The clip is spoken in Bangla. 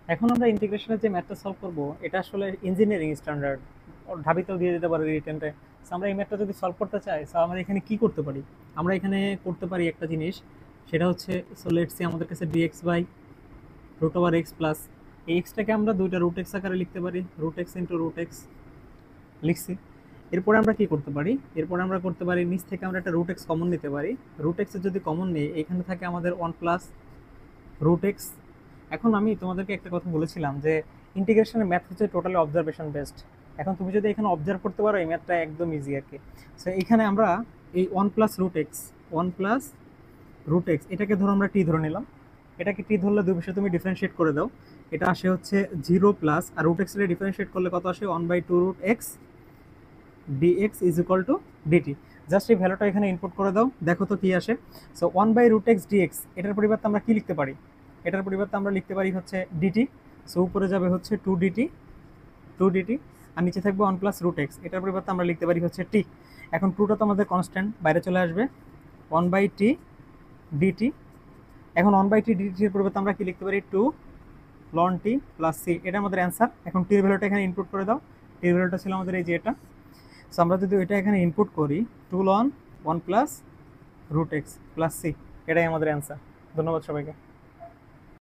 এখন আমরা ইন্টিগ্রেশনের যে ম্যাথটা সলভ করব, এটা আসলে ইঞ্জিনিয়ারিং স্ট্যান্ডার্ড, ঢাবিতেও দিয়ে দিতে পারে রিটেনটা। আমরা এই ম্যাথটা যদি সলভ করতে চাই, আমরা এখানে কি করতে পারি? আমরা এখানে করতে পারি একটা জিনিস, সেটা হচ্ছে, সো লেটস সি আমাদের কাছে d x by root over x plus, এই এক্সটাকে আমরা দুইটা রুট এক্স আকারে লিখতে পারি, root x into root x লিখছি। এরপরে আমরা কি করতে পারি? এরপরে আমরা করতে পারি, নিচ থেকে আমরা একটা রুট এক্স কমন নিতে পারি। রুট এক্সের যদি কমন নিই, এখানে থাকে আমাদের ওয়ান প্লাস রুট এক্স। এখন আমি তোমাদেরকে একটা কথা বলেছিলাম যে ইন্টিগ্রেশনের ম্যাথ হচ্ছে টোটালি অবজারভেশন বেসড। এখন তুমি যদি এখানে অবজার্ভ করতে পারো, এই ম্যাথটা একদম ইজি আর কি। সো এখানে আমরা এই ওয়ান প্লাস রুট এক্স এটাকে ধরো আমরা টি ধরে নিলাম। এটাকে টি ধরলে দুই বিষয়ে তুমি ডিফারেন্সিয়েট করে দাও, এটা আসে হচ্ছে জিরো প্লাস, আর রুট এক্স এর ডিফারেন্সিয়েট করলে কত আসে? 1/2 root x d x is equal to d t. Just এই ভ্যালুটা এখানে ইনপুট করে দাও, দেখো তো কি আসে। সো 1/√x ডিএক্স, এটার পরিবর্তে আমরা কি লিখতে পারি? এটার পরিবর্তে আমরা লিখতে পারি হচ্ছে ডিটি। সো উপরে যাবে হচ্ছে টু ডিটি, আর নিচে থাকবে 1+√x। এটার পরিবর্তে আমরা লিখতে পারি হচ্ছে টি। এখন টুটা তো আমাদের কনস্ট্যান্ট, বাইরে চলে আসবে 1/t ডিটি। এখন 1/t ডিটির পরিবর্তে আমরা কি লিখতে পারি? 2 ln t+c, এটা আমাদের অ্যান্সার। এখন টির ভ্যালুটা এখানে ইনপুট করে দাও। টির ভ্যালুটা ছিল আমাদের এই যে এটা। সো আমরা যদি ওইটা এখানে ইনপুট করি, 2 ln 1+√x+c, এটাই আমাদের অ্যান্সার। ধন্যবাদ সবাইকে।